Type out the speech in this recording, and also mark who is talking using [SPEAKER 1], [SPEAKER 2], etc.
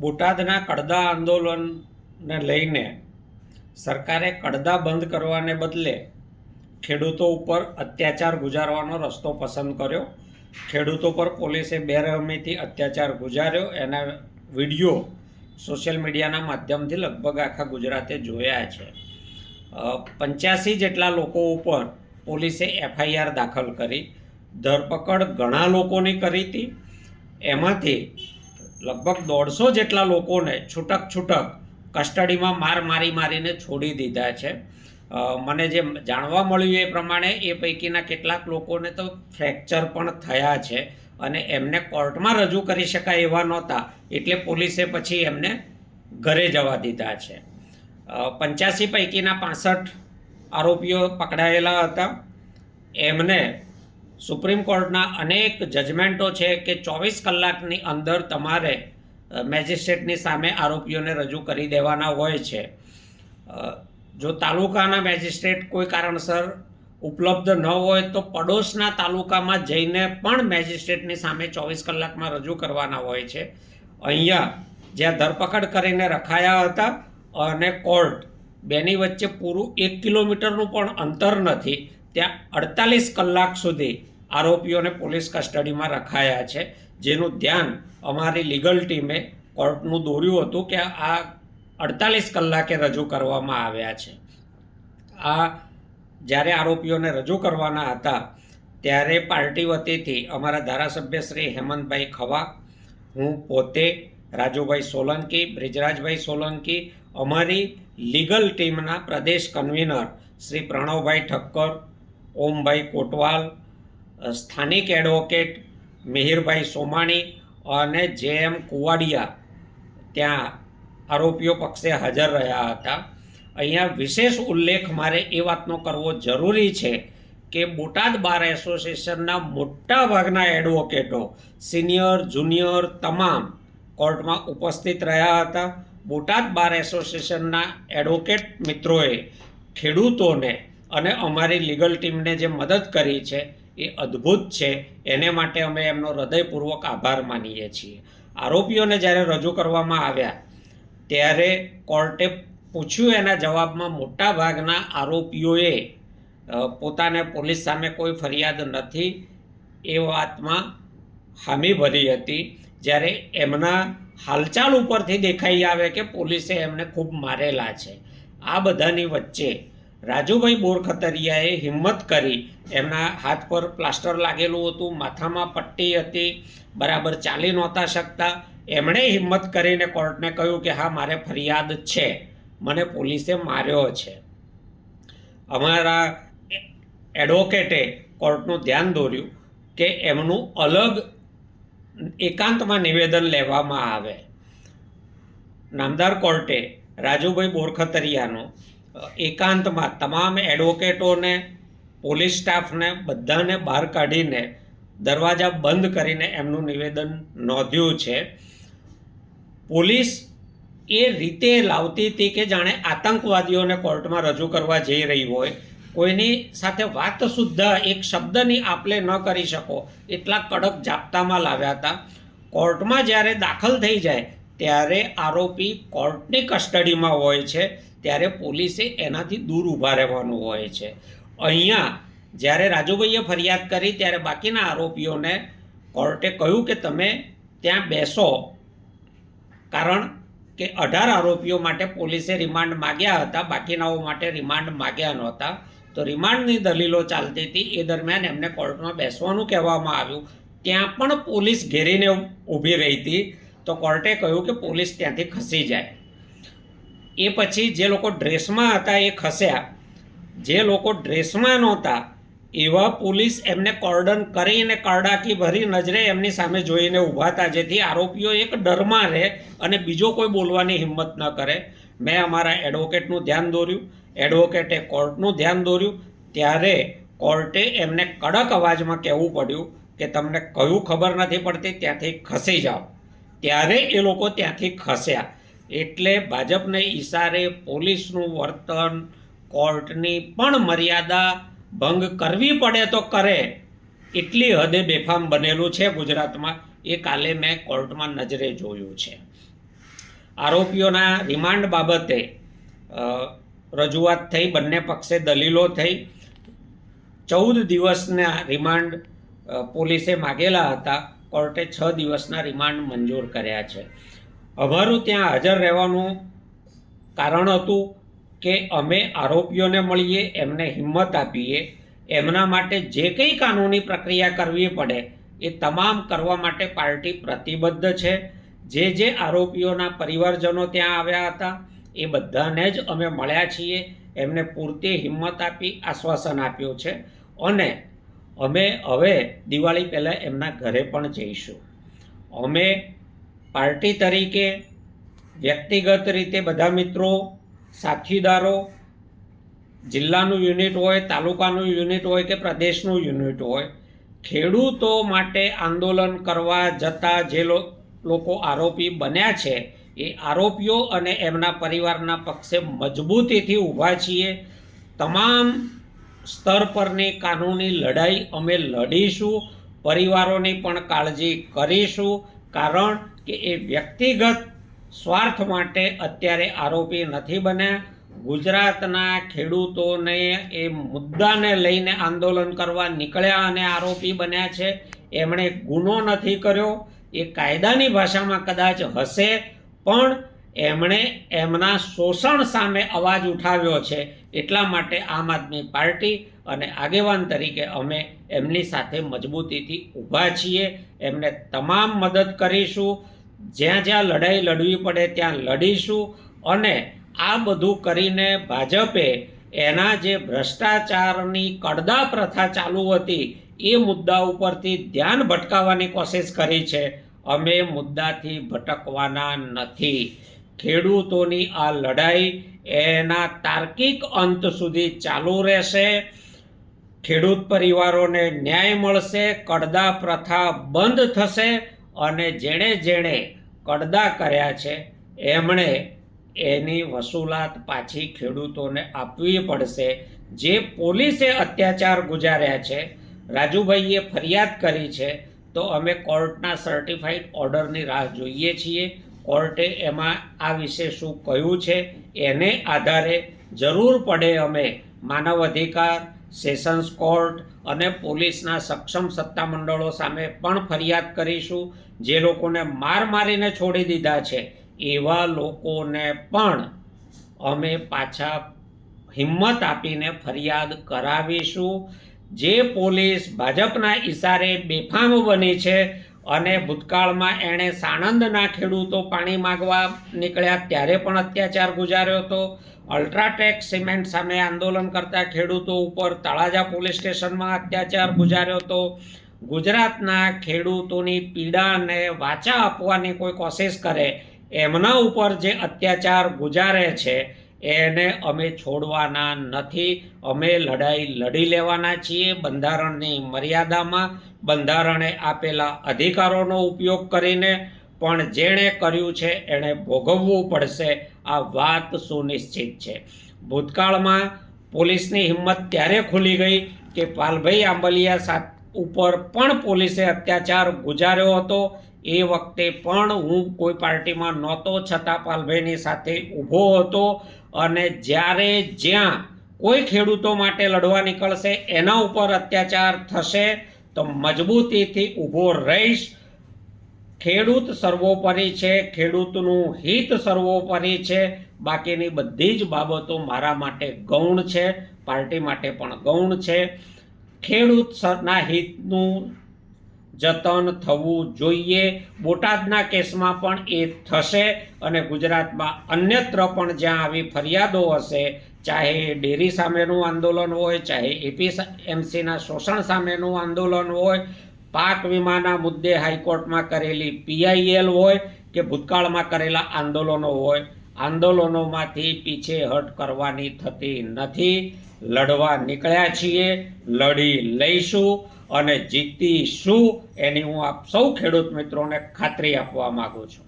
[SPEAKER 1] બોટાદના કડદા આંદોલનને લઈને સરકારે કડદા બંધ કરવાને બદલે ખેડૂતો ઉપર અત્યાચાર ગુજારવાનો રસ્તો પસંદ કર્યો. ખેડૂતો પર પોલીસે બેરહમીથી અત્યાચાર ગુજાર્યો. એના વિડીયો સોશિયલ મીડિયાના માધ્યમથી લગભગ આખા ગુજરાતે જોયા છે. 85 જેટલા લોકો ઉપર પોલીસે FIR દાખલ કરી. ધરપકડ ઘણા લોકોની કરી હતી. એમાંથી લગભગ 150 જેટલા લોકોને છૂટક કસ્ટડીમાં મારીને છોડી દીધા છે. મને જે જાણવા મળ્યું એ પ્રમાણે એ પૈકીના કેટલાક લોકોને તો ફ્રેક્ચર પણ થયા છે અને એમને કોર્ટમાં રજૂ કરી શકાય એવા નહોતા, એટલે પોલીસે પછી એમને ઘરે જવા દીધા છે. 85 પૈકીના 65 આરોપીઓ પકડાયેલા હતા. એમને સુપ્રીમ કોર્ટના અનેક જજમેન્ટો છે કે 24 કલાકની અંદર તમારે મેજિસ્ટ્રેટની સામે આરોપીઓને રજૂ કરી દેવાના હોય છે. જો તાલુકાના મેજિસ્ટ્રેટ કોઈ કારણસર ઉપલબ્ધ ન હોય તો પડોશના તાલુકામાં જઈને પણ મેજિસ્ટ્રેટની સામે 24 કલાકમાં રજૂ કરવાના હોય છે. અહીંયા જ્યાં ધરપકડ કરીને રખાયા હતા અને કોર્ટ બેની વચ્ચે પૂરું 1 કિલોમીટરનું પણ અંતર નથી, ત્યાં 48 કલાક સુધી આરોપીઓને પોલીસ કસ્ટડીમાં રખાયા છે. જેનું ધ્યાન અમારી લીગલ ટીમે કોર્ટનું દોર્યું હતું કે આ 48 કલાકે રજૂ કરવામાં આવ્યા છે. આ જ્યારે આરોપીઓને રજૂ કરવાના હતા ત્યારે પાર્ટી વતીથી અમારા ધારાસભ્ય શ્રી હેમંતભાઈ ખવા, હું પોતે, રાજુભાઈ સોલંકી, બ્રિજરાજભાઈ સોલંકી, અમારી લીગલ ટીમના પ્રદેશ કન્વીનર શ્રી પ્રણવભાઈ ઠક્કર, ઓમભાઈ કોટવાલ, સ્થાનિક એડવોકેટ મિહિરભાઈ સોમાણી અને JM કુવાડિયા ત્યાં આરોપીઓ પક્ષે હાજર રહ્યા હતા. અહીંયા વિશેષ ઉલ્લેખ મારે એ વાતનો કરવો જરૂરી છે કે બોટાદ બાર એસોસિએશનના મોટા ભાગના એડવોકેટો, સિનિયર જુનિયર તમામ કોર્ટમાં ઉપસ્થિત રહ્યા હતા. બોટાદ બાર એસોસિએશનના એડવોકેટ મિત્રોએ ખેડૂતોને અને અમારી લીગલ ટીમને જે મદદ કરી છે એ અદ્ભુત છે. એને માટે અમે એમનો હૃદયપૂર્વક આભાર માનીએ છીએ. આરોપીઓને જ્યારે રજૂ કરવામાં આવ્યા ત્યારે કોર્ટે પૂછ્યું, એના જવાબમાં મોટા ભાગના આરોપીઓએ પોતાને પોલીસ સામે કોઈ ફરિયાદ નથી એ વાતમાં હામી ભરી હતી. જ્યારે એમના હાલચાલ ઉપરથી દેખાઈ આવે કે પોલીસે એમને ખૂબ મારેલા છે. આ બધાની વચ્ચે રાજુભાઈ બોરખતરિયાએ હિંમત કરી, એમના હાથ પર પ્લાસ્ટર લાગેલું હતું, માથામાં પટ્ટી હતી, બરાબર ચાલી નહોતા શકતા. એમણે હિંમત કરીને કોર્ટને કહ્યું કે હા, મારે ફરિયાદ છે, મને પોલીસે માર્યો છે. અમારા એડવોકેટે કોર્ટનું ધ્યાન દોર્યું કે એમનું અલગ એકાંતમાં નિવેદન લેવામાં આવે. નામદાર કોર્ટે રાજુભાઈ બોરખતરિયાનું એકાંતમાં તમામ એડવોકેટોને, પોલીસ સ્ટાફને બધાને બહાર કાઢીને દરવાજા બંધ કરીને એમનું નિવેદન નોંધ્યું છે. પોલીસ એ રીતે લાવતી હતી કે જાણે આતંકવાદીઓને કોર્ટમાં રજૂ કરવા જઈ રહી હોય. કોઈની સાથે વાત સુદ્ધા એક શબ્દની આપલે ન કરી શકો એટલા કડક જાપ્તામાં લાવ્યા હતા. કોર્ટમાં જ્યારે દાખલ થઈ જાય ત્યારે આરોપી કોર્ટની કસ્ટડીમાં હોય છે, ત્યારે પોલીસે એનાથી દૂર ઊભા રહેવાનું હોય છે. અહીંયા જ્યારે રાજુભાઈએ ફરિયાદ કરી ત્યારે બાકીના આરોપીઓને કોર્ટે કહ્યું કે તમે ત્યાં બેસો, કારણ કે 18 આરોપીઓ માટે પોલીસે રિમાન્ડ માગ્યા હતા, બાકીનાઓ માટે રિમાન્ડ માગ્યા નહોતા. તો રિમાન્ડની દલીલો ચાલતી હતી. એ દરમિયાન એમને કોર્ટમાં બેસવાનું કહેવામાં આવ્યું. ત્યાં પણ પોલીસ ઘેરીને ઊભી રહી હતી. તો કોર્ટે કહ્યું કે પોલીસ ત્યાંથી ખસી જાય. એ પછી જે લોકો ડ્રેસમાં હતા એ ખસ્યા, જે લોકો ડ્રેસમાં નહોતા એવા પોલીસ એમને કોર્ડન કરીને કરડાકી ભરી નજરે એમની સામે જોઈને ઊભા હતા, જેથી આરોપીઓ એક ડરમાં રહે અને બીજો કોઈ બોલવાની હિંમત ન કરે. મેં અમારા એડવોકેટનું ધ્યાન દોર્યું, એડવોકેટે કોર્ટનું ધ્યાન દોર્યું. ત્યારે કોર્ટે એમને કડક અવાજમાં કહેવું પડ્યું કે તમને કયું ખબર નથી પડતી, ત્યાંથી ખસી જાઓ. ત્યારે એ લોકો ત્યાંથી ખસ્યા. એટલે ભાજપને ઈશારે પોલીસનું વર્તન, કોર્ટની પણ મર્યાદા ભંગ કરવી પડે તો કરે એટલી હદે બેફામ બનેલું છે ગુજરાતમાં. એ કાલે મેં કોર્ટમાં નજરે જોયું છે. આરોપીઓના રિમાન્ડ બાબતે રજૂઆત થઈ, બંને પક્ષે દલીલો થઈ. 14 દિવસના રિમાન્ડ પોલીસે માગેલા હતા. કોર્ટે 6 દિવસના રિમાન્ડ મંજૂર કર્યા છે. અમારું ત્યાં હાજર રહેવાનું કારણ હતું કે અમે આરોપીઓને મળીએ, એમને હિંમત આપીએ, એમના માટે જે કંઈ કાનૂની પ્રક્રિયા કરવી પડે એ તમામ કરવા માટે પાર્ટી પ્રતિબદ્ધ છે. જે આરોપીઓના પરિવારજનો ત્યાં આવ્યા હતા એ બધાને જ અમે મળ્યા છીએ, એમને પૂરતી હિંમત આપી, આશ્વાસન આપ્યું છે અને અમે હવે દિવાળી પહેલાં એમના ઘરે પણ જઈશું. અમે પાર્ટી તરીકે વ્યક્તિગત રીતે બધા મિત્રો, સાથીદારો, જિલ્લાનું યુનિટ હોય, તાલુકાનું યુનિટ હોય કે પ્રદેશનું યુનિટ હોય, ખેડૂતો માટે આંદોલન કરવા જતા જે લોકો આરોપી બન્યા છે એ આરોપીઓ અને એમના પરિવારના પક્ષે મજબૂતીથી ઊભા છીએ. તમામ સ્તર પરની કાનૂની લડાઈ અમે લડીશું, પરિવારોની પણ કાળજી કરીશું, કારણ કે એ વ્યક્તિગત સ્વાર્થ માટે અત્યારે આરોપી નથી બન્યા. ગુજરાતના ખેડૂતોને એ મુદ્દાને લઈને આંદોલન કરવા નીકળ્યા અને આરોપી બન્યા છે. એમણે ગુનો નથી કર્યો, એ કાયદાની ભાષામાં કદાચ હશે, પણ એમણે એમના શોષણ સામે અવાજ ઉઠાવ્યો છે. એટલા માટે આમ આદમી પાર્ટી અને આગેવાન તરીકે અમે એમની સાથે મજબૂતીથી ઊભા છીએ. એમને તમામ મદદ કરીશું, જ્યાં જ્યાં લડાઈ લડવી પડે ત્યાં લડીશું. અને આ બધું કરીને ભાજપે એના જે ભ્રષ્ટાચારની કડદા પ્રથા ચાલુ હતી એ મુદ્દા ઉપરથી ધ્યાન ભટકાવવાની કોશિશ કરી છે. અમે મુદ્દાથી ભટકવાના નથી. ખેડૂતોની આ લડાઈ એના તાર્કિક અંત સુધી ચાલુ રહેશે. ખેડૂત પરિવારોને ન્યાય મળશે, કડદા પ્રથા બંધ થશે અને જેણે કડદા કર્યા છે એમણે એની વસૂલાત પાછી ખેડૂતોને આપવી પડશે. જે પોલીસે અત્યાચાર ગુજાર્યા છે, રાજુભાઈએ ફરિયાદ કરી છે, તો અમે કોર્ટના સર્ટિફાઈડ ઓર્ડરની રાહ જોઈએ છીએ. કોર્ટે એમાં આ વિશે શું કહ્યું છે એને આધારે જરૂર પડે અમે માનવ અધિકાર, સેશન્સ કોર્ટ અને પોલીસના સક્ષમ સત્તામંડળો સામે પણ ફરિયાદ કરીશું. જે લોકોને મારીને છોડી દીધા છે એવા લોકોને પણ અમે પાછા હિંમત આપીને ફરિયાદ કરાવીશું. જે પોલીસ ભાજપના ઈશારે બેફામ બની છે અને ભૂતકાળમાં એણે સાણંદના ખેડૂતો પાણી માગવા નીકળ્યા ત્યારે પણ અત્યાચાર ગુજાર્યો હતો. અલ્ટ્રાટેક સિમેન્ટ સામે આંદોલન કરતા ખેડૂતો ઉપર તળાજા પોલીસ સ્ટેશનમાં અત્યાચાર ગુજાર્યો હતો. ગુજરાતના ખેડૂતોની પીડાને વાચા આપવાની કોઈ કોશિશ કરે એમના ઉપર જે અત્યાચાર ગુજારે છે એને અમે છોડવાના નથી. અમે લડાઈ લડી લેવાના છીએ બંધારણની મર્યાદામાં, બંધારણે આપેલા અધિકારોનો ઉપયોગ કરીને. પણ જેણે કર્યું છે એણે ભોગવવું પડશે, આ વાત સુનિશ્ચિત છે. ભૂતકાળમાં પોલીસની હિંમત ત્યારે ખુલી ગઈ કે પાલભાઈ આંબલિયા ઉપર પણ પોલીસે અત્યાચાર ગુજાર્યો હતો. એ વખતે પણ હું કોઈ પાર્ટીમાં નહોતો, છતાં પાલભાઈની સાથે ઊભો હતો. અને જ્યારે જ્યાં કોઈ ખેડૂતો માટે લડવા નીકળશે એના ઉપર અત્યાચાર થશે તો મજબૂતીથી ઊભો રહીશ. ખેડૂત સર્વોપરી છે, ખેડૂતનું હિત સર્વોપરી છે. બાકીની બધી જ બાબતો મારા માટે ગૌણ છે, પાર્ટી માટે પણ ગૌણ છે. ખેડૂતના હિતનું જતન થવું જોઈએ. બોટાદના કેસમાં પણ એ થશે અને ગુજરાતમાં અન્યત્ર પણ જ્યાં આવી ફરિયાદો હશે, ચાહે ડેરી સામેનું આંદોલન હોય, ચાહે એપીએમસીના શોષણ સામેનું આંદોલન હોય, પાક વીમાના મુદ્દે હાઈકોર્ટમાં કરેલી પીઆઈએલ હોય કે ભૂતકાળમાં કરેલા આંદોલનો હોય, આંદોલનોમાંથી પીછેહટ કરવાની થતી નથી. લડવા નીકળ્યા છીએ, લડી લઈશું અને જીતીશું એની હું આપ સૌ ખેડૂત મિત્રોને ખાતરી આપવા માંગુ છું.